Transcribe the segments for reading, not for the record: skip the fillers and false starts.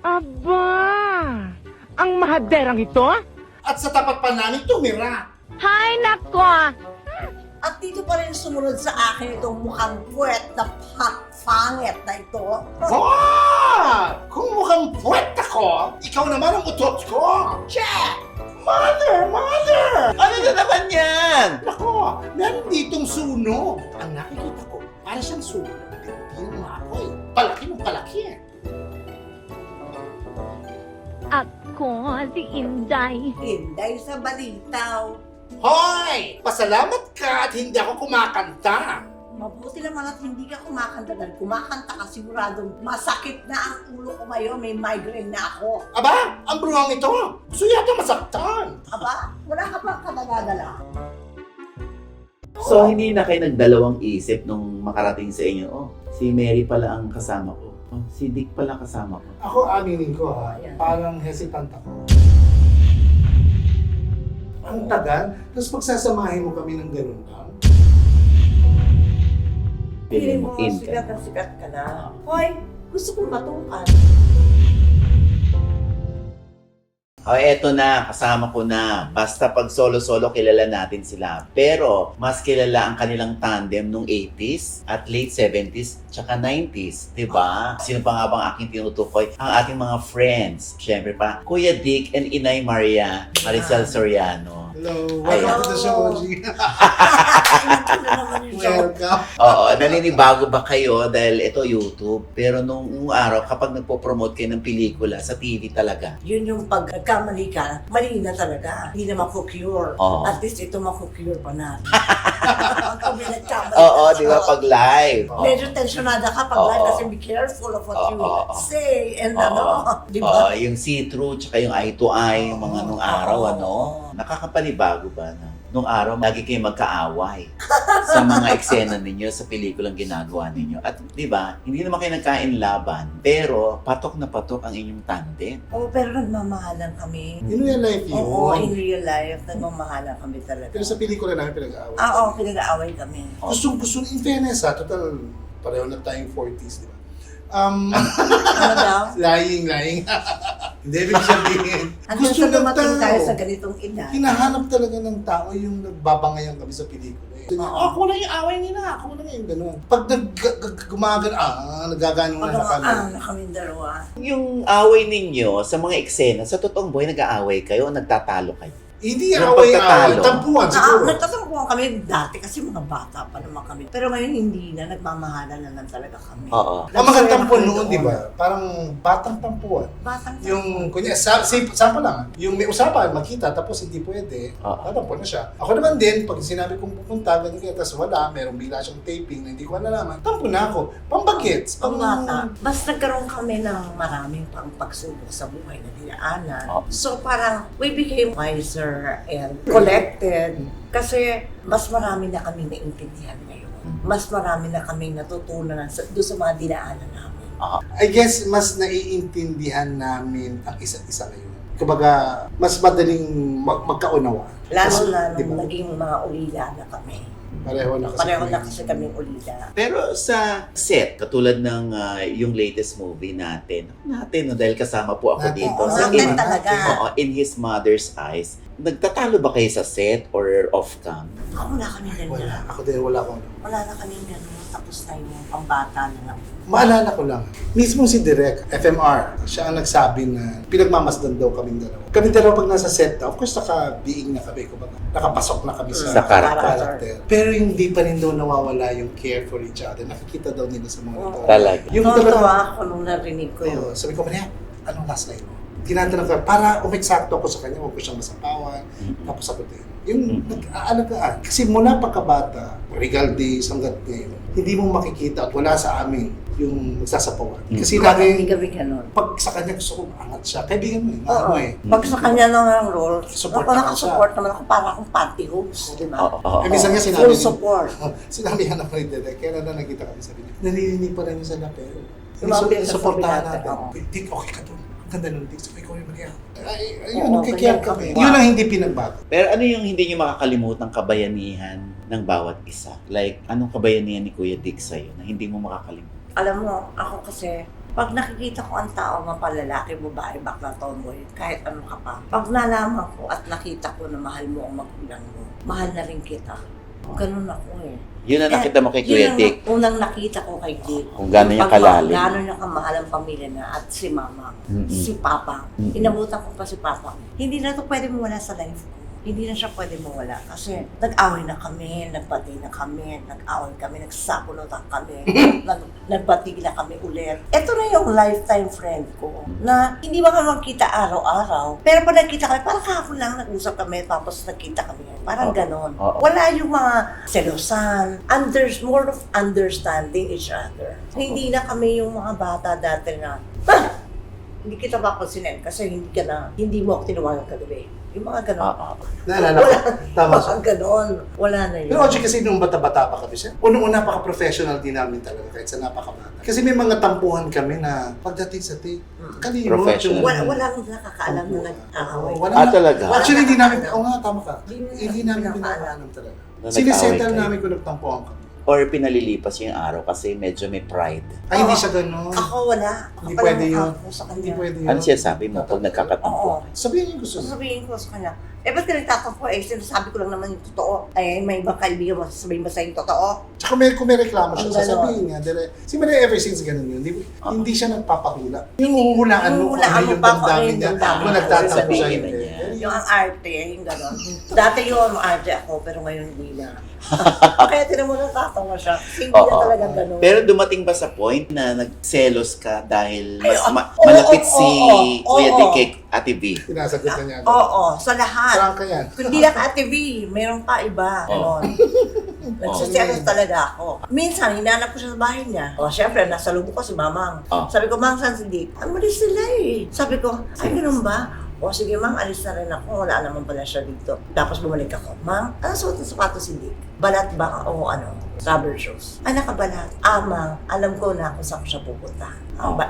Aba! Ang mahaderang ito? At sa tapat pa namin tumira. Hay nako! At dito pa rin sumunod sa akin itong mukhang puwet na pangit na ito. Ah! Kung mukhang puwet ako, ikaw naman ang utot ko. Check! Mother! Mother! Ano na naman yan? Nako, meron ditong sunog. Ang nakikita ko, para siyang sunog. Hindi yung apoy. Palaki ng palaki eh. Ako si Inday. Hinday sa balitaw. Hoy! Pasalamat ka at hindi ako kumakanta. Mabuti naman at hindi ka kumakanta dahil kumakanta ka siguradong masakit na ang ulo ko ngayon. May migraine na ako. Aba, ang bruhang ito. Gusto yata masaktan. Aba, wala ka bang kadadadala? So, hindi na kayo nagdalawang isip nung makarating sa inyo, oh, si Mary pala ang kasama ko. Oh, si Dick pala kasama ko. Ako aminin ko ha, parang hesitant ako. Ang tagal, tapos pagsasamahin mo kami ng ganun lang. Feeling mo in ka. sikat na sikat ka na. Hoy, gusto kong matukan. Oh, eto na, kasama ko na. Basta pag solo-solo, kilala natin sila. Pero, mas kilala ang kanilang tandem nung 80s at late 70s tsaka 90s, di ba? Sino pa nga bang aking tinutukoy? Ang ating mga friends. Siyempre pa, Kuya Dick and Inay Maria Maricel Soriano. Hello, welcome to the show, G. Ito na naman yung joke. Welcome. Oo, naninibago ba kayo dahil ito YouTube? Pero nung araw, kapag nagpo-promote kayo ng pelikula sa TV talaga, Yun yung pag nagkamali ka, mali na talaga. Hindi na mako-cure. Oo. At least ito mako-cure pa natin. Pag may nagkamali oo, ka, di ba, pag live. medyo tensionada ka pag live Oo. kasi be careful of what you Oo. say and Oo. ano, di Oo, ba? yung see-through tsaka yung eye to eye, yung mga nung araw, Oo. ano? Nakakapanibago ba na? Nung araw, lagi kayo magkaaway sa mga eksena ninyo, sa pelikulang ginagawa ninyo. At di ba, hindi naman kayo nagkain laban, pero patok na patok ang inyong tandem. Oo, pero nagmamahalan kami. In real life yun. Oo, in real life, nagmamahalan kami talaga. Pero sa pelikula namin pinag-aaway. Oo, pinag-aaway kami. Gusto, in fairness ha, total, pareho na tayong 40s, di ba? Ano daw? Lying. Hindi, ibig sabihin. Hanggang sa dumating tayo sa ganitong edad. Hinahanap talaga ng tao yung nagbabangayan kami sa pelikula. Ako lang yung away nila, ako lang yung gano'n. Pag nagagano na na kami. Na kami dalawa. Yung away ninyo sa mga eksena, sa totoong buhay nag-aaway kayo o nagtatalo kayo? Hindi Yung away, pagtatalo. tampuan siguro. Nagtatampuhan kami dati kasi mga bata pa naman kami. Pero ngayon hindi na, nagmamahalan na lang talaga kami. Oo. Ang mga tampuan noon, di ba? Parang batang tampuan. Batang Yung, kunya, sample lang, yung may usapan, magkita, tapos hindi pwede, tatampuan na siya. Ako naman din, pag sinabi kong pupunta, ganyan kaya, tapos wala, merong bigla siyang taping na hindi ko nalaman, tampo na ako. Pambagets. Pang bata, mas nagkaroon kami ng maraming pang pagsubok sa buhay na dinaanan. Oh. So parang we became wiser and collected kasi mas marami na kami naintindihan ngayon. Mas marami na kami natutunan doon sa mga dinaanan namin. I guess, mas naiintindihan namin ang isa't isa ngayon. Kumbaga, mas madaling magkaunawa. Lalo na Di ba? nung naging mga ulila na kami. Pareho na kasi. Pareho na kasi kaming ulila. Pero sa set, katulad ng yung latest movie natin, no, dahil kasama po ako Natin. dito. Oo, sa natin talaga. In His Mother's Eyes, nagtatalo ba kayo sa set or off-cam? Ako wala kami Wala. ganyan. Ako din, wala akong. Wala na kami ganyan. Tapos na yung pambata na lang. Maalala ko lang, mismo si Direk, FMR, siya ang nagsabi na pinagmamasdan daw kaming dalawa. Kami dalawa pag nasa set na, of course naka-being na kami, kumbaga, nakapasok na kami Sa character. character. Pero hindi pa rin daw nawawala yung care for each other. Nakikita daw nila sa mga Oo. tao. Talaga. Yung Totoo talaga, ako nung narinig ko yun. sabi ko, Maria, anong last line mo? Tinatanong ko, para umeksakto ako sa kanya, huwag ko siyang masapawan, tapos ako din. Yung nag-aalagaan. Kasi mula pagkabata, regal days hanggat ngayon, hindi mo makikita at wala sa amin yung magsasapawan. Kasi Hindi lagi, kami ganun. pag sa kanya gusto ko, angat siya. Kaibigan mo eh, Oo. mahal mo eh. Pag sa kanya lang ang role, Support ako naman nakasupport naman ako para akong pantyhose, di ba? Oo. Eh, minsan nga sinabi Full niya, support. sinabi niya na kay Direk, kaya na nakita kami sabi niya, naririnig pa rin yung sa lapel. Lumapit ka sa Supportahan sabi natin. natin, Dick, okay ka doon. Ang ganda nun, Dick. Sabi ko, Maria. Ayun, Oo, nagkikiyar ganyan kami. kami. Yun ang hindi pinagbago. Pero ano yung hindi nyo makakalimutang kabayanihan ng bawat isa? Like, anong kabayanihan ni Kuya Dick sa'yo na hindi mo makakalimutan? Alam mo, ako kasi Pag nakikita ko ang tao, mapalalaki, babae, bakla, tomboy, kahit ano ka pa. Pag nalaman ko at nakita ko na mahal mo ang magulang mo, mahal na rin kita. Ganun ako eh. Yun ang nakita mo kay Kuya Yun Dick. ang unang nakita ko kay Dick. Kung gano'n niya kalalim. Gano'n niya kamahal ang pamilya na at si Mama, Mm-mm. si Papa. Mm-mm. Inabutan ko pa si Papa. Hindi na to pwede mawala sa life ko. Hindi na siya pwede mawala kasi nag-away na kami, nagbati na kami, nag-away kami, nagsakulotan kami, nagbati na kami ulit. Ito na yung lifetime friend ko na hindi ba kami magkita araw-araw. Pero pag nagkita kami, parang kahapon lang nag-usap kami tapos nagkita kami. Parang ganon. Oo. Wala yung mga selosan, more of understanding each other. Hindi na kami yung mga bata dati na, hindi kita papansinin kasi hindi mo ako tinawagan kagabi. Yung mga ganon. Naalala ko. Tama siya. Mga ganon. Wala na yun. Pero actually kasi nung bata-bata pa kami siya, unang-una napaka-professional din namin talaga kahit sa napakabata. Kasi may mga tampuhan kami na pagdating sa tape, kalimot. Professional. Wala nang nakakaalam na nag-aaway. Talaga? Actually, hindi namin, Wala. oo nga, tama ka. Hindi Hindi namin nakakaalam. pinakaalam talaga. Na Sinisettle nag-away kayo. namin kung nagtampuhan kami. Or pinalilipas yung araw kasi medyo may pride. Ay, hindi siya ganun. Ako wala. Hindi Ako pwede lang yun. ako sa Hindi kanya. pwede yun. Ano siya sabi mo pag Oo. nagkakatampo? Sabihin niyo gusto mo. Sasabihin ko sa kanya, ba't ka nagtatampo eh? Sinasabi ko lang naman yung totoo. Ay, may ibang kaibigan mo, sasabihin ba sa'yo yung totoo? Tsaka kung may reklamo siya, Ang ganon. sasabihin niya. Si Maria ever since ganun yun. Hindi siya nagpapahula. Yung uhulaan mo kung Huhulaan ano mo yung pa kung ano damdamin yung niya. damdamin Kung niya. nagtatampo siya, Sabihin hindi. niya. Yung ang arte, yung gano'n. Dati yun, arte ako, pero ngayon hindi na. Kaya tinan mo natatawa siya. Kasi hindi na Oo. talaga gano'n. Pero dumating ba sa point na nagselos ka dahil mas oo, malapit oo, si oo, Kuya oo. Dick kay Ate V? Sinasagot na niya. Oo, sa lahat. Prangka yan. Kundi lang ka TV, meron pa iba. Ganon. Nagsiselos talaga ako. Minsan, hinanap ko siya sa bahay niya. O, syempre, nasa lubog ko si Mamang. Oh. Sabi ko, Mang, saan si Dick? Umalis sila eh. Sabi ko, ay, ganun ba? O, sige, Mang, alis na rin ako. Wala naman pala siya dito. Tapos bumalik ako. Mang, ano suot ng sapatos si Dick? Balat ba o ano? Rubber shoes. Ay, nakabalat. Mang, alam ko na kung saan ko siya pupunta.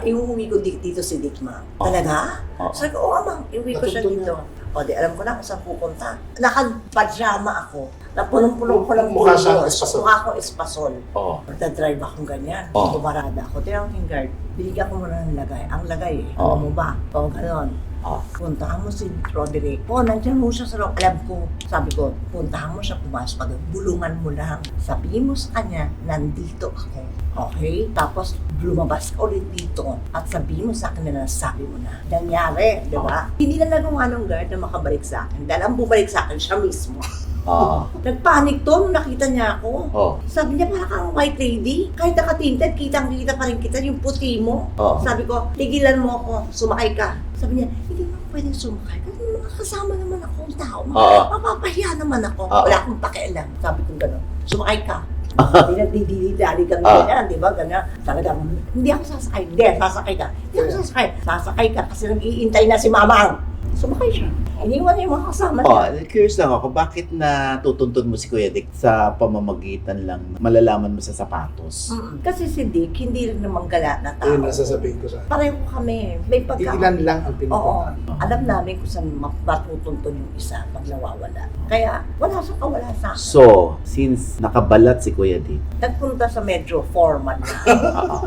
Iuwi ko dito si Dick, Mang. Talaga? Oh. Sabi ko, Mang, iuwi ko siya Natutunan. dito. O, di alam ko na kung saan pupunta. Naka-pajama ako. Na punong-punong ko lang Mukha siyang espasol. Mukha akong espasol. Oo. Magdadrive akong ganyan. Oh. Bumarada ako. Tinawag yung guard. Binigyan ko muna ng lagay. Ang lagay eh. Oh. Alam mo ba? O, gano'n. Oh. Puntahan mo si Roderick. O, nandiyan mo siya sa loob. Alam ko. Sabi ko, puntahan mo siya, pumasok ka doon. Bulungan mo lang. Sabihin mo sa kanya, nandito ako. Okay? Tapos, lumabas ka ulit dito. At sabihin mo sa akin na nasabi mo na. Nangyari, di ba? Hindi na nagawa ng guard na makabalik sa akin. Dahil ang bumalik sa akin, siya mismo. Oo. Nagpanik to nung nakita niya ako. Oo. Sabi niya, parang kang white lady. Kahit nakatinted, kitang-kita pa rin kita yung puti mo. Oo. Sabi ko, tigilan mo ako, sumakay ka. Sabi niya, hindi mo pwedeng sumakay. Kasi makakasama naman ako ang tao. Oo. Mapapahiya naman ako. Oo. Wala akong pakialam. Sabi ko gano'n, sumakay ka. Hindi nagdidili-dali kami Oo. ganyan, di ba? Ganyan. Talagang, hindi ako sasakay. Hindi, sasakay ka. Hindi ako sasakay. Sasakay ka kasi nag-iintay na si Mamang. Sumakay siya. Iniwan niya yung mga kasama Oh, niya. curious lang ako, bakit natutuntun mo si Kuya Dick sa pamamagitan lang malalaman mo sa sapatos? Kasi si Dick, hindi rin naman gala na tao. Ayun, nasasabihin ko sa Pareho kami. May pagka... Ilan lang ang Oo. pinupuntahan. Alam namin kung saan matutuntun yung isa pag nawawala. Kaya wala sa kawala sa akin. So, since nakabalat si Kuya Dick, Nagpunta sa medyo formal na.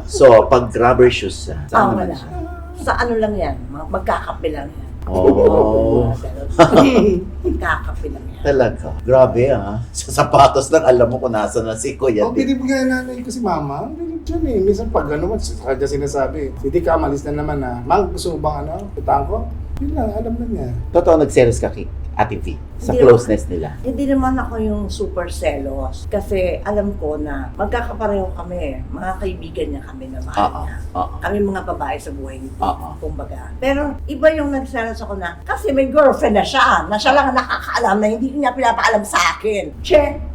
so pag rubber shoes siya, saan naman Wala. siya? Sa ano lang yan, magkakape lang yan. Oh, Magkakape lang yan. talaga. Grabe Sa sapatos lang alam mo kung nasa na si Kuya Oh, Dick. binibigyan na nanay ko si Mama. Bilib dyan eh. Minsan pag gano'n, sa kanya sinasabi, hindi ka, malis na naman Mang, gusto mo bang putahan ko? Yun lang, alam na niya. Totoo nagselos ka kay Ate V sa Hindi closeness nila. Hindi naman ako yung super selos. Kasi alam ko na magkakapareho kami. Mga kaibigan niya kami na mahal Oo. niya. Oo. Kami mga babae sa buhay niya. Oo. Kumbaga. Pero iba yung nagselos ako na, kasi may girlfriend na siya lang ang nakakaalam na hindi niya pinapaalam sa akin. Che!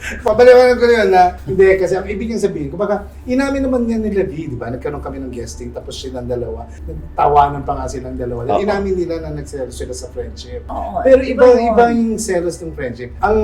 Pabaliwanan ko na yun na, hindi, kasi ang ibig niyang sabihin, kumbaga, inamin naman niya nila V, di ba? Nagkaroon kami ng guesting, tapos silang dalawa, nagtawanan pa nga silang dalawa. Oo. Inamin nila na nagselos sila sa friendship. Oo, Pero iba yun. yung selos ng friendship. Ang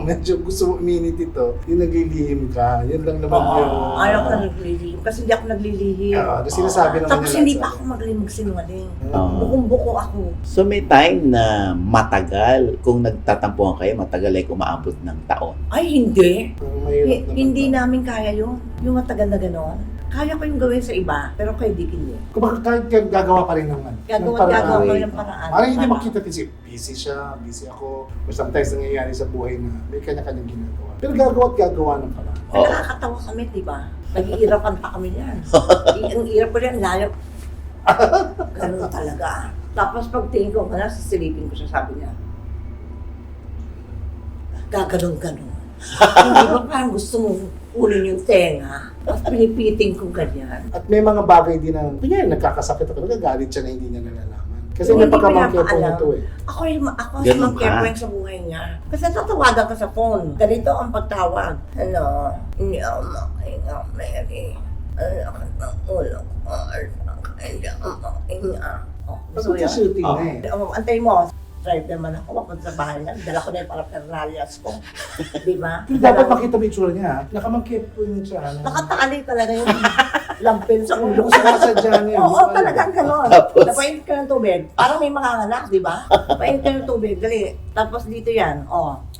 medyo gusto mo uminit ito, yung naglilihim ka, yun lang naman yung... Ayaw ko naglilihim kasi hindi ako naglilihim. Tapos sinasabi naman Tapos nila hindi sa pa akin. ako magaling magsinungaling. Oo. Bukong-buko ako. So may time na matagal, kung nagtatampuhan kayo, matagal ay umaabot ng taon. Ay, hindi. Ang mahirap naman Hindi to. namin kaya yun. Yung matagal na gano'n. Kaya ko yung gawin sa iba, pero kay Dick hindi. Kung kahit gagawa pa rin ng ano. Gagawa ng ko way. yung paraan. Parang hindi Para- makita kasi busy siya, busy ako. Or sometimes nangyayari sa buhay na may kanya-kanyang ginagawa. Pero gagawa at gagawa ng paraan. Oo. Nakakatawa kami, di ba? Nag-iirapan pa kami yan. Ang irap ko yan, layo. Ganun talaga. Tapos pagtingin ko, sisilipin ko siya, sabi niya, gaganon-ganon. Hindi ba parang gusto mong ulin yung tenga? Tapos pinipiting ko ganyan. At may mga bagay din na, kunyari nagkakasakit ako, nagagalit siya na hindi niya nalalaman. Kasi Oo, may hindi pagkamangkepong pinapaalam. ito eh. Ako Ganun si Mang ka? Kepweng sa buhay niya. Kasi tatawagan ka sa phone. Ganito ang pagtawag. Hello, hindi ako makahinga, Mary. Anak ng ulo ko. Hindi ako makahinga. Oh, gusto Pagod mo sa yun? shooting Oo. na eh. Antay mo. Drive naman ako. Papunta sa bahay na. Dala ko na yung paraphernalias ko. Di ba? Pero dapat makita mo yung tsura niya. Nakamangkepong siya. Nakatali talaga yung lampin sa ulo ko. Sinasadya niya. Oo, talagang gano'n. Tapos? Napainit ka ng tubig. Parang may manganganak, di ba? Napainit ka ng tubig, dali. Tapos dito yan,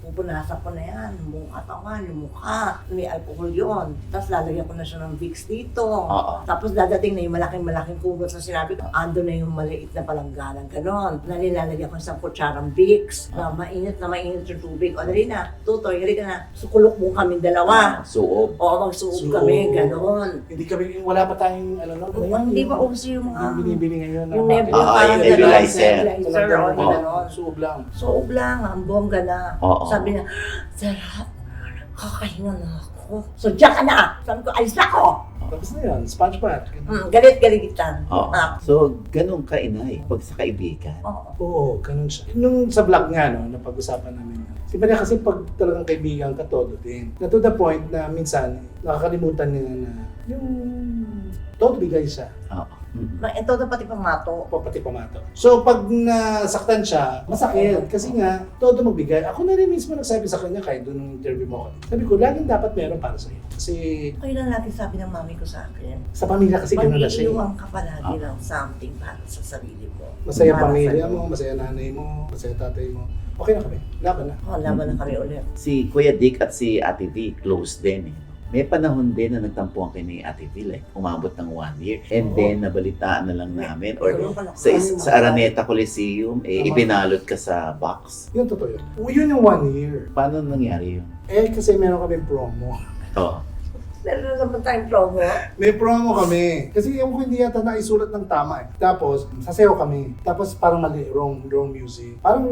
pupunasan ko na yan. Yung katawan, yung mukha. May alcohol yun. Tapos lalagyan ko na siya ng Vicks dito. Oo. Tapos dadating na yung malaking kumot na sinabi ko. Ando na yung maliit na palangganan, gano'n. Nalilalagyan ko sa kutsarang Vicks na mainit yung tubig. O dali na, tutoy, hali ka na. Sukulok mo kami dalawa. Suob. Oo, magsuob Suob. kami, gano'n. Hindi kami, wala pa tayong, ano, Hindi pa uso yung mga... Yung binibili ngayon. Yung na- nebula, Ah, parang yung nebulizer. nebulizer, o Oo. gano'n. Suob lang. Suob lang, ang bongga na. Oo. Sabi niya, sarap, kakahinga na ako. So, diyan ka na. Sabi ko, alis na ako. Tapos na yun, sponge bath. ganun. Galit-galitan. Oo. Ah, So, ganun ka, inay. Pag sa kaibigan. oo. Oo, ganun siya. Nung sa vlog nga, no, napag-usapan namin. Si Maria kasi pag talagang kaibigan ka, todo din. Na to the point na minsan, nakakalimutan niya na yung todo bigay siya. Oo. Ito na pati pamato. Pati pamato. So pag nasaktan siya, masakit. Kasi nga, todo magbigay. Ako na rin mismo nagsabi sa kanya kahit doon nung interview mo ako. Sabi ko, laging dapat meron para sa'yo. Kasi Kayo lang lagi sabi ng mami ko sa akin. sa pamilya kasi gano'n na siya. Mag-iiwan ka palagi ng something para sa sarili mo. Masaya Para pamilya sa'yo. mo, masaya nanay mo, masaya tatay mo. Okay na kami. Laban na. Oo, laban na kami ulit. Si Kuya Dick at si Ate V, close din eh. May panahon din na nagtampuan kayo ni Ate V, like umabot ng 1 year. And Oo. then, nabalitaan na lang namin. Or Sa sa Araneta Coliseum, Tama. ibinalot ka sa box. Yun totoo yun. Yun yung 1 year. Paano nangyari yun? Eh kasi meron kami promo. Oo. Meron na naman tayong promo. May promo kami. Kasi yung hindi yata naisulat ng tama eh. Tapos, sasayaw kami. Tapos parang mali, wrong music. Parang,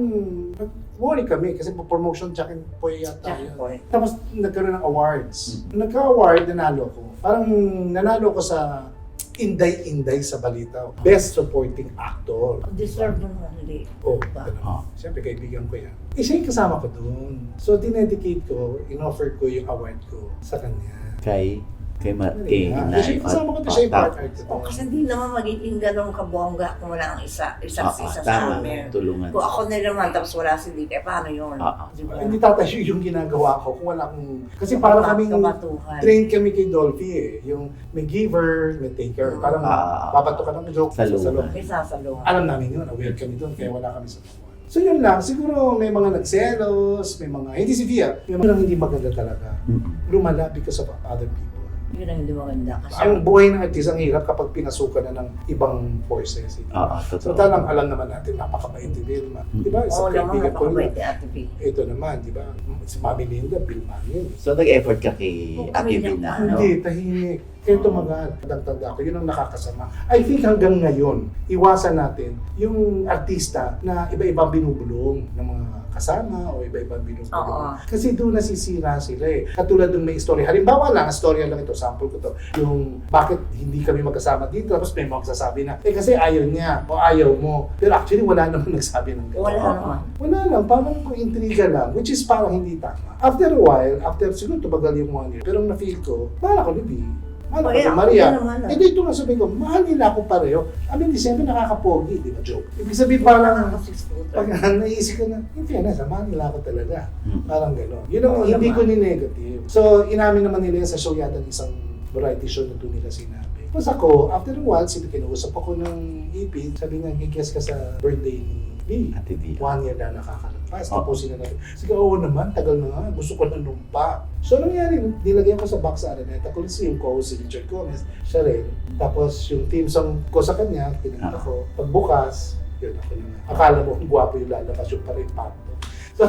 worry kami kasi promotion check po yata yun. Tapos nagkaroon ng awards. Nagka-award, nanalo ko. Parang nanalo ko sa Inday-Inday sa balita. Best Supporting Actor. Deserve mo naman ulit. Oh, Diba? ganun. Siyempre, kaibigan ko yan. Siya yung kasama ko doon. So, dinedicate ko, in-offer ko yung award ko sa kanya. Kay Siya Inay. yung kasama ko doon, siya yung part actor. O, kasi hindi naman magiging ganun kabongga kung wala ang isa't isa sa Tama, amin. tulungan. Kung ako na naman tapos wala si Dick, paano yun? Oo. Diba? Hindi tatayo yung ginagawa ko kung wala akong... Kasi parang kaming Kabatuhan. train kami kay Dolphy eh. Yung may giver, may taker. Parang babato ka ng joke Sa sa loob. loob. May sasalong. Alam namin yun, aware kami doon, kaya wala kami sa bawal. So yun lang, siguro may mga nagselos, may mga, hindi si Via, may mga hindi maganda talaga. Mm-mm. Lumala because of other people. Yun ang hindi maganda. Kasi Ang buhay ng artist ang hirap kapag pinasukan na ng ibang forces. Oo, So totoo. talang alam naman natin, napakabait ni Vilma. Di ba? oo Isang naman, kaibigan ko napakabait na. ni Ate B. Ito naman, di ba? Si Mami Linda, Vilma yun. So, nag-effort ka kay Oo, Ate kami V niya. na, no? Hindi, tahimik. Kaya tumagal. Tanda ko, yun ang nakakasama. I think hanggang ngayon, iwasan natin yung artista na iba-ibang binubulong ng mga kasama o iba-ibang binubulong. Oo. Kasi doon nasisira sila eh. Katulad ng may story. Halimbawa lang, storya lang ito, sample ko to. Yung bakit hindi kami magkasama dito, tapos may magsasabi na, eh kasi ayaw niya o ayaw mo. Pero actually wala naman nagsabi ng gano'n. Wala naman. Wala lang, parang intriga lang, which is parang hindi tama. After a while, after siguro tumagal yung 1 year, pero na-feel ko, mahal ako ni B. Mahal ako Kaya ni ako Maria. din naman, ah. Eh dito nga sabi ko, mahal nila ako pareho. I mean, December nakakapogi, di ba, joke? Ibig sabihin parang, pag naisip ko na, in fairness, mahal nila ako talaga. Mm. Parang gano'n. Yun ang Oo hindi naman. ko ni-negative. So, inamin naman nila sa show yata ng isang variety show na doon nila sinabi. Tapos ako, after a while, kinuusap ako ng EP, sabi niya, higis ka sa birthday ni B. Ate V. 1 year na nakakarating. lumpas, tapusin na natin. Sige, oo naman, tagal na nga, gusto ko na lumpa. So, nangyari, nilagyan ko sa box sa Araneta ko, yung co-host si Richard Gomez, siya rin. Tapos, yung team song ko sa kanya, kinanta ko. Pagbukas, yun ako naman. Akala mo, ang gwapo yung lalabas, yung paripato. So,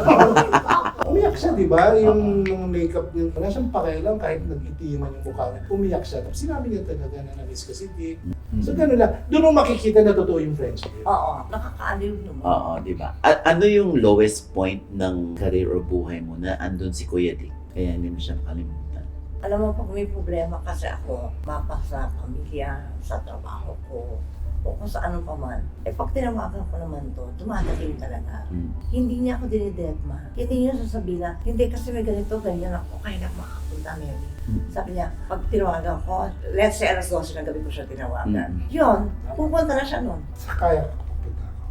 umiyak siya, di ba? Yung makeup niya, wala siyang pakialam kahit nag-itiman yung mukha niya. Umiyak siya. Tapos sinabi niya talaga na na-miss ko si Dick. So, gano'n lang. Doon mo makikita na totoo yung friendship. Oo, nakakaaliw naman. Oo, di ba? Ano yung lowest point ng career o buhay mo na andun si Kuya Dick? Kaya hindi mo siya makalimutan. Alam mo, pag may problema kasi ako, mapa sa pamilya, sa trabaho ko, o kung sa ano pa man, pag tinawagan ko naman to, dumadating talaga. Hindi niya ako dinidedma. Hindi niya sasabihin na, hindi kasi may ganito, ganyan ako, kaya na ako makapunta, Mary. Sabi niya, pag tinawagan ko, let's say alas 12 ng gabi ko siya tinawagan. Yun, pupunta na siya nun. Sa kaya ko pupunta ako.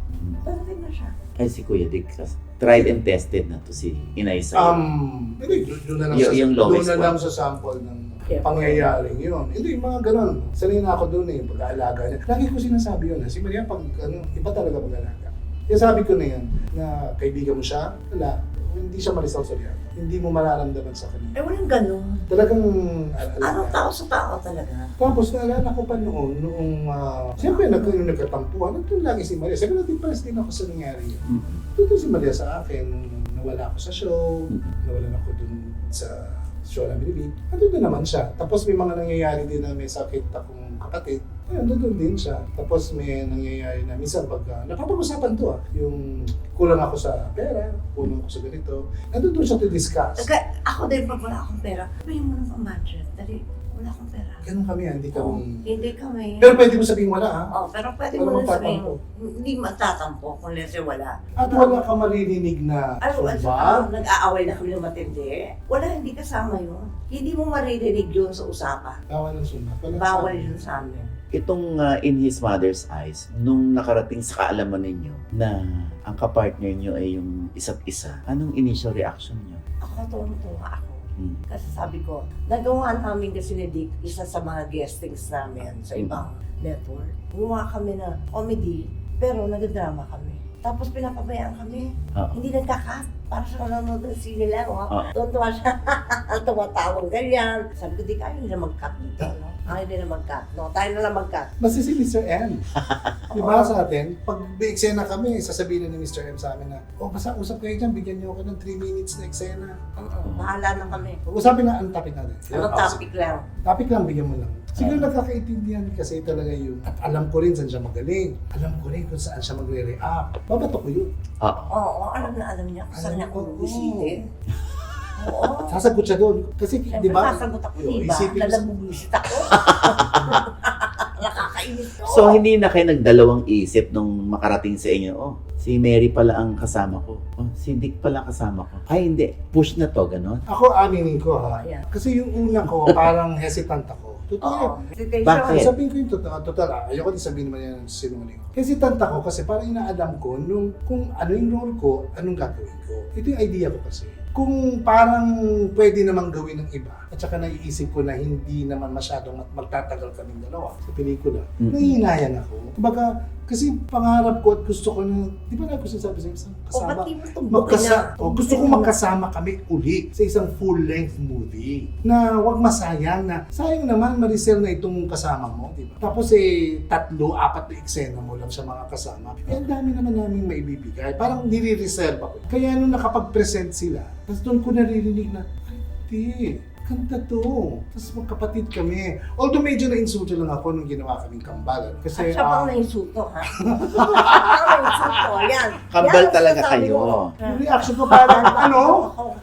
Dadating na siya. Ay, si Kuya Dick, tried and tested na to si Inay sa'yo. Hindi, doon na lang Yung lowest doon na lang point. sa sample ng Yeah. pangyayaring yun. Hindi, mga ganun. Sanay na ako doon yung pag-aalaga niya. Lagi ko sinasabi yun. Si Maria, pag iba talaga mag-aalaga. Kaya sabi ko na yan, na kaibigan mo siya, wala. Hindi siya Marisol Soriano. Hindi mo mararamdaman sa kanya. Walang ganun. Talagang Ano, tao sa tao talaga. Tapos naalala ko pa noong siyempre nagkatampuhan, nandun lagi si Maria. Sabi natin, pares din ako sa nangyari yun. Doon si Maria sa akin, nung nawala ako sa show, nawalan ako dun sa show na binibig. Nandun naman siya. Tapos may mga nangyayari din na may sakit akong kapatid. Ayun, nandun din siya. Tapos may nangyayari na minsan pag napapag-usapan to yung kulang ako sa pera, kulang ako sa ganito. Nandun siya to discuss. Ako din, pag wala akong pera, sabihin mo ng pang-budget. Dali, wala akong pera. Ganun kami, hindi kami. Hindi kami. Pero pwede mo sabihin wala ha. Pero pwede Wala mo rin sabihin, magtatampo. hindi magtatampo kung let's say wala. At wala ka maririnig na sumba. Nag-aaway na kami ng matindi. Wala, hindi kasama yun. Hindi mo maririnig yun sa usapan. Bawal ang sumba. Bawal yun sa amin. Itong In His Mother's Eyes, nung nakarating sa kaalaman ninyo na ang kapartner nyo ay yung isa't isa, anong initial reaction nyo? Ako tuwang-tuwa ako. Kasi sabi ko, nagawa namin kasi ni Dick, isa sa mga guestings namin sa ibang network. Gumawa kami na comedy, pero nagdrama kami. Tapos pinapabayaan kami. Hindi nagka-cut. Para sa nanonood ng sine lang. Tuwa siya. Tumatawang ganyan. Sabi ko, Dick, ayaw nila mag-cut dito. No? Ayaw nila mag-cut. No, tayo na lang mag-cut. Basta si Mr. M. Diba sa atin, pag may eksena kami, sasabihin na ni Mr. M sa amin na, basta usap kayo dyan, bigyan niyo ako ng 3 minutes na eksena. Bahala na kami. Usapin na, ang topic natin. Ano topic lang? Topic lang, bigyan mo lang. Siguro nagkakaintindihan kasi talaga yun. At alam ko rin saan siya magaling. Alam ko rin kung saan siya magre-react. Babato ko yun. Oo, alam niya kung saan niya kung bisitin. Oo. Sasagot siya doon. Kasi, Siyempre, di ba? sasagot ako, Yun, di ba? isipin mo- Nalabubisit ako. Nakakainis ko. So, hindi na kayo nagdalawang isip nung makarating sa inyo, si Mary pala ang kasama ko. Si Dick pala kasama ko. Ay, hindi. Push na to, gano'n. Ako aminin ko ha. Ayan. Kasi yung una ko, parang hesitant ako. Totoo Oo. yan. Hesitation. Bakit? Sabihin ko yung total, ayoko din sabihin naman yan sinungaling. Hesitant ako kasi parang inaalam ko kung ano yung role ko, anong gagawin ko. Ito yung idea ko kasi. Kung parang pwede namang gawin ng iba, at saka naiisip ko na hindi naman masyadong magtatagal kaming dalawa sa pelikula, nanginayang ako. Kumbaga, kasi pangarap ko at gusto ko na, di ba na gusto sabi sa isang kasama? ba't di mo tumbukin na? Gusto ko magkasama kami uli sa isang full-length movie na wag masayang na, sayang naman Maricel na itong kasama mo, di ba? Tapos 3, 4 na eksena mo lang sa mga kasama. Ang dami naman naming maibibigay. Parang nire-reserve ako. Kaya nung nakapag-present sila, tapos doon ko naririnig na, ay, di, kanta to. Tapos magkapatid kami. Although medyo na-insulto lang ako nung ginawa kaming kambal. Kasi, At siya pang nainsulto, ha? Siya pang nainsulto, yan. Kambal Yan ang talaga sinasabi kayo. ko. yung reaction ko parang,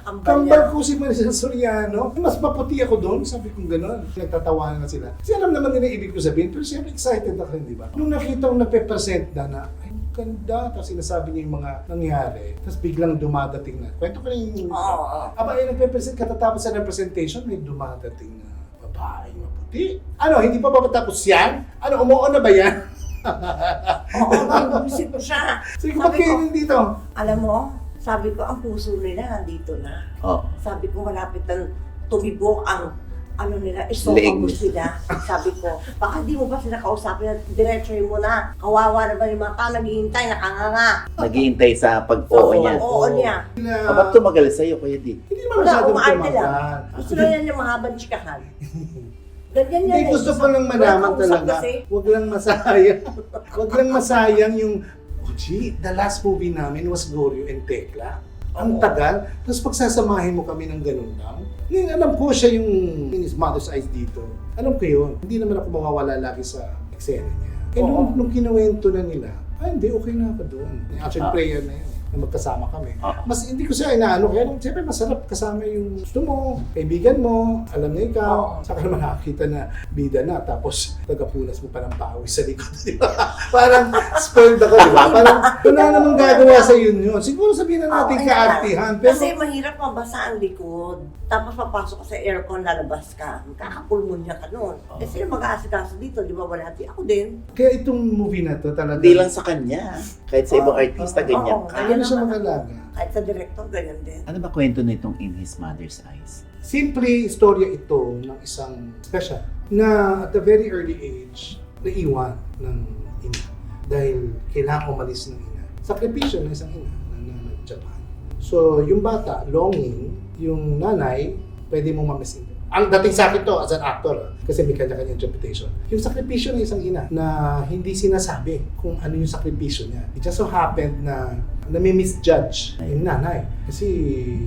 kambal yan. ko si Maricel Soriano. Mas maputi ako doon, sabi kong gano'n. Nagtatawanan na sila. Kasi alam naman nila ibig ko sabihin, pero siyempre excited ako rin, di ba? Nung nakita ko nagpe-present na, ay, ganda. Tapos sinasabi niya yung mga nangyari. Tapos biglang dumadating na. Kwento ko rin yung... Oo. Aba, nagpe-present, katatapos sa presentation, may dumadating na babae maputi. Ano, hindi pa ba matapos yan? Ano, umuo na ba yan? Oo, nabubisit ko siya. Sige, ba't kayo nandito? Alam mo, sabi ko, ang puso nila nandito na. Oh. Sabi ko, malapit na tumibok ang ano nila, Legs. isopagos nila. Sabi ko, baka di mo ba sila kausapin at diretsoy mo na. Kawawa naman yung mga tao, naghihintay, nakanganga. Naghihintay sa pag-oo niya. Oo niya. O, ba't tumagal sa'yo, Kuya Di? Hindi naman Wala, masyadong umaarte lang. tumagal. Gusto na yan yung mahabang tsikahan. Ganyan yan Hindi, gusto ko lang malaman talaga. Huwag lang masayang. Huwag lang masayang yung, oh gee, the last movie namin was Goryo and Tekla. Ang tagal. Tapos pagsasamahin mo kami ng ganun lang. Ngayon, alam ko siya yung in his mother's eyes dito. Alam ko yun. Hindi naman ako mawawala lagi sa eksena niya. Eh, nung kinuwento na nila, hindi, okay na ako doon. Yung action prayer na yun. Na magkasama kami. Mas hindi ko siya inaano, kaya siyempre masarap kasama yung gusto mo, kaibigan mo, alam na ikaw, saka naman nakakita na bida na, tapos tagapunas mo pa ng pawis sa likod, di ba? Parang spoiled ako, di ba? Parang wala namang gagawa sa yun. Siguro sabihin na natin kaartihan, pero Kasi mahirap mabasa ang likod. Tapos papasok ka sa aircon, lalabas ka. Magkakapulmonya ka nun. Eh sino mag-aasikaso dito? Di ba wala? Ako din. kaya itong movie na to talaga. Hindi lang sa kanya. Kahit sa ibang artista, ganyan Oo, ka. Ano siya mag-alaga? Kahit sa director, ganyan din. Ano ba kwento nitong In His Mother's Eyes? Simple istorya ito ng isang special na at a very early age, naiwan ng ina dahil kailangan umalis ng ina. Sakripisyo ng isang ina na Japan. So, yung bata, longing, yung nanay, pwede mong mamisin. Ang dating sa akin to as an actor, kasi may kanya-kanya interpretation. Yung sakripisyo ng isang ina na hindi sinasabi kung ano yung sakripisyo niya. It just so happened na nami-misjudge yung nanay. Kasi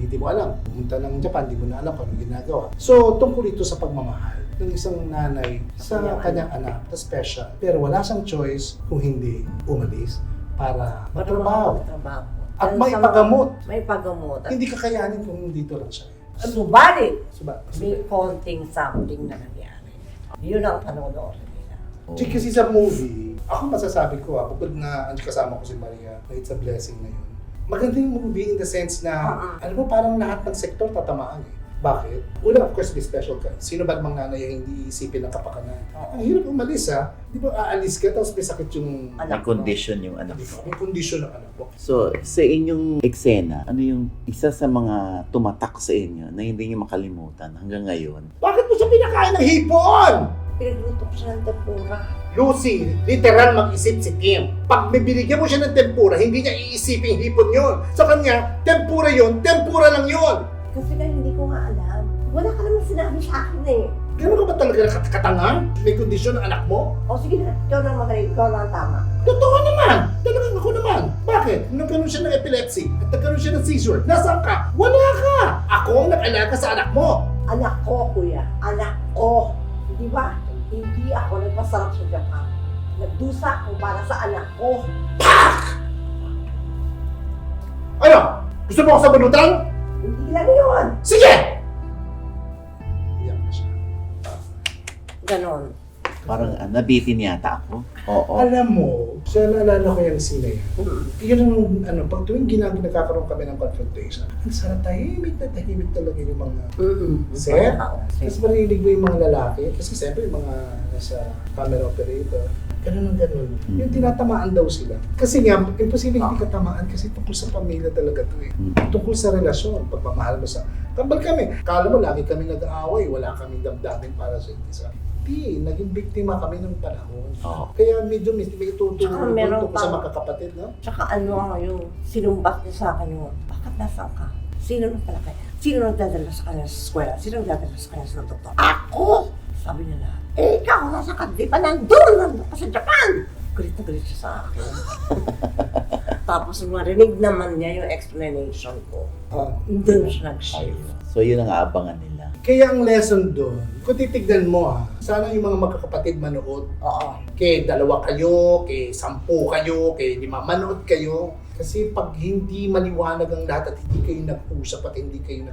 hindi mo alam. Pumunta ng Japan, hindi mo na alam kung ano ginagawa. So, tungkol ito sa pagmamahal ng isang nanay sa kanyang anak na special. Pero wala siyang choice kung hindi umalis para magtrabaho. At may pagamot. May pagamot. Hindi kakayanin kung dito lang siya. Subalit, Suba. may konting something na nangyari. Yun ang panonoorin nila. Kasi sa movie, ako masasabi ko bukod na kasama ko si Maria, na it's a blessing na yun. Maganda yung movie in the sense na, alam mo, parang lahat ng sektor tatamaan eh. Bakit? Una, of course, may special ka. Sino ba mang nanay ang hindi isipin ng kapakanan? Ang hirap umalis Di ba aalis ka, tapos may sakit yung May condition yung anak Di mo. ba? May kondisyon ng anak mo. So, sa inyong eksena, ano yung isa sa mga tumatak sa inyo na hindi niyo makalimutan hanggang ngayon? Bakit mo siya pinakain ng hipon? Pinagluto ko siya ng tempura. Lucy, literal mag-isip si Kim. Pag may binigyan mo siya ng tempura, hindi niya iisipin hipon yun. Sa kanya, tempura yun, tempura lang yun. Kasi nga hindi ko nga alam. Wala ka naman sinabi sa akin eh. Gano'n ka ba talaga katanga? May kondisyon ng anak mo? O sige na, ikaw na magaling, ikaw na ang tama. Totoo naman! Talagang ako naman! Bakit? Nagkaroon siya ng epilepsy at nagkaroon siya ng seizure. Nasaan ka? Wala ka! Ako ang nag-alaga sa anak mo! Anak ko, kuya. Anak ko. Di ba? Hindi ako nagpasarap sa Japan. Nagdusa ako para sa anak ko. Ano? Gusto mo ako sa banutan? Hindi lang yun. Sige! Iyak na siya. Ganon. Parang nabitin yata ako. Oo. Alam mo, siya naalala ko yung scene yun ang, pag tuwing nagkakaroon kami ng confrontation, ang sarap tahimik talaga yung mga set. Tapos marinig mo yung mga lalaki, kasi siyempre yung mga nasa camera operator, ganun. Yung tinatamaan daw sila. Kasi nga, imposible hindi ka tamaan kasi tungkol sa pamilya talaga to eh. Tungkol sa relasyon, pagmamahal mo sa... Tambal kami. Kala mo, lagi kami nag-aaway, wala kaming damdamin para sa isa. Hindi, naging biktima kami ng panahon. Kaya medyo may Tsaka meron tungkol sa pang- magkakapatid, no? Tsaka ano yung sinumbat niya sa akin yung, bakit nasaan ka? Sino na pala kaya? Sino nagdadala sa kanya sa eskwela? Sino nagdadala sa kanya sa doktor? Ako! Sabi niya na, ikaw nasa ka, di ba nandun ka sa Japan? Galit na galit siya sa akin. Tapos marinig naman niya yung explanation ko. Doon siya nag-shift. So, yun ang aabangan nila. Kaya ang lesson doon, kung titignan mo sana yung mga magkakapatid manood, Oo. kay 2 kayo, kay 10 kayo, kay 5 manood kayo. Kasi pag hindi maliwanag ang lahat at hindi kayo nag-usap at hindi kayo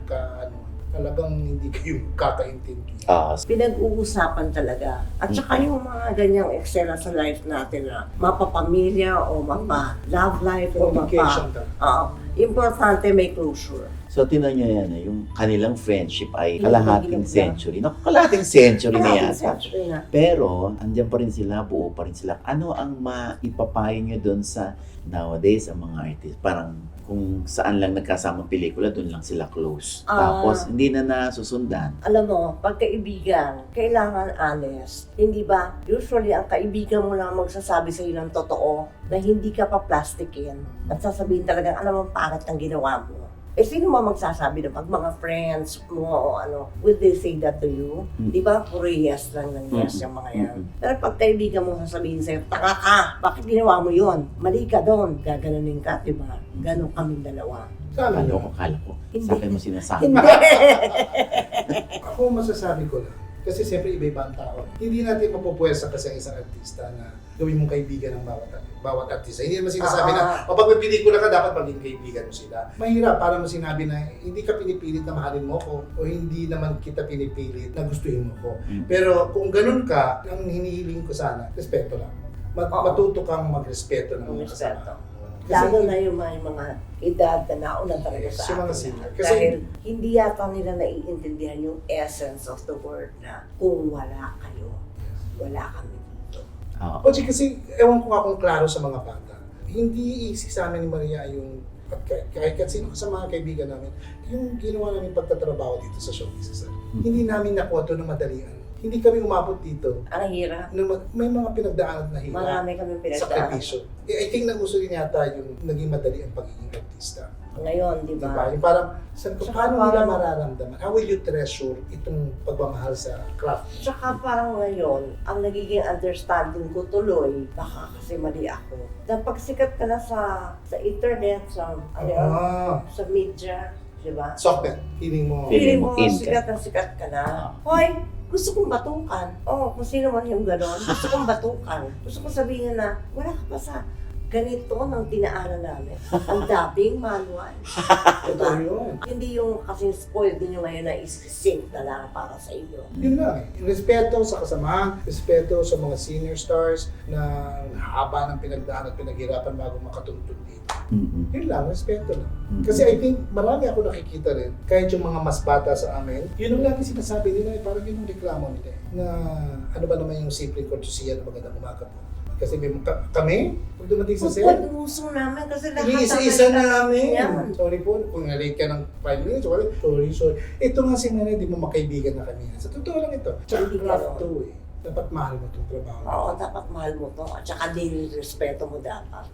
talagang hindi kayo kakaintindi. Pinag-uusapan talaga. At saka yung mga ganyang eksena sa life natin na mapapamilya o mapa-love life o Communication talaga. importante may closure. So, tinan nyo yan, yung kanilang friendship ay Hindi kalahating magiging century. Naku, kalahating century na Kaya, yan. century na. Pero, andyan pa rin sila, buo pa rin sila. Ano ang maipapayo nyo doon sa nowadays, ang mga artist? Parang kung saan lang nagkasamang pelikula, doon lang sila close. Tapos, hindi na nasusundan. Alam mo, pagkaibigan, kailangan honest. Hindi ba? Usually, ang kaibigan mo lang magsasabi sa'yo ng totoo na hindi ka pa plastikin. At sasabihin talagang, alam mo, pangit ang ginawa mo. Eh, sino mo magsasabi na pag mga friends mo o ano, will they say that to you? Mm. Di ba? Puro yes lang ng yes yung mga yan. Pero pag kaibigan mo sasabihin sa'yo, taka ka, bakit ginawa mo yun? Mali ka doon, gaganunin ka, di ba? Ganon kaming dalawa. Kala Kala ko. Hindi. Sa akin mo sinasabi. Hindi. Ako masasabi ko lang, kasi siyempre iba-iba ang tao. Hindi natin mapupuwersa kasi ang isang artista na gawin mong kaibigan ng bawat artista. Hindi naman sinasabi na, o pag may pelikula ka, dapat maging kaibigan mo sila. Mahirap para mo sinabi na hindi ka pinipilit na mahalin mo ko o hindi naman kita pinipilit na gustuhin mo ko. Pero kung ganun ka, ang hinihiling ko sana, respeto lang. Matuto kang magrespeto ng mga kasama. Respeto. Lalo na yung mga edad na nauna talaga Yes, sa yung mga akin. senior. Kasi- Dahil hindi yata nila naiintindihan yung essence of the word na kung wala kayo, wala kami dito. Oo. O kasi, ewan ko nga kung klaro sa mga bata. Hindi easy sa amin ni Maria yung, at kahit sino sa mga kaibigan namin, yung ginawa namin pagtatrabaho dito sa showbiz. Hindi namin nakuha ito ng madalian. Hindi kami umabot dito. Ang hirap. May mga pinagdaanan na hirap. Marami kami pinagdaan. Sakripisyo. I think nagusto din yata yung naging madali ang pagiging artista. Ngayon, di Diba? ba? Yung parang, sabi ko, Tsaka paano nila parang- mararamdaman? How will you treasure itong pagmamahal sa craft? Tsaka parang ngayon, ang nagiging understanding ko tuloy, baka kasi mali ako. Dahil pag sikat ka na sa internet, sa, sa media, di ba? Software. Feeling mo. Feeling mo, in ka. sikat na sikat ka na. Hoy, gusto kong batukan. Oo, kung sino man yung gano'n, gusto kong batukan. Gusto kong sabihin na, wala ka pa sa ganito ng dinaanan namin. Ang dating manual. Ito Diba? yun. Hindi yung kasing spoiled din yung ngayon na is-sync na lang para sa iyo. Yun lang eh. Respeto sa kasamahan, respeto sa mga senior stars na haba ng pinagdaan at pinaghirapan bago makatuntun dito. Yun lang, respeto lang. Kasi I think marami ako nakikita rin, kahit yung mga mas bata sa amin, yun ang lagi sinasabi nila, parang yun ang reklamo nila eh, na ano ba naman yung simpleng kortesiya na magandang umaga po. Kasi kami, pag dumating sa set, Huwag uso namin kasi lahat isa-isa namin. Yan. Sorry po, kung na-late ka ng 5 minutes, sorry. Ito nga si Mene, di mo makaibigan na kami. Sa totoo lang ito. Tsaka Hindi craft ka, to eh. Dapat mahal mo itong trabaho. Oo, dapat mahal mo to. At saka din respeto mo dapat.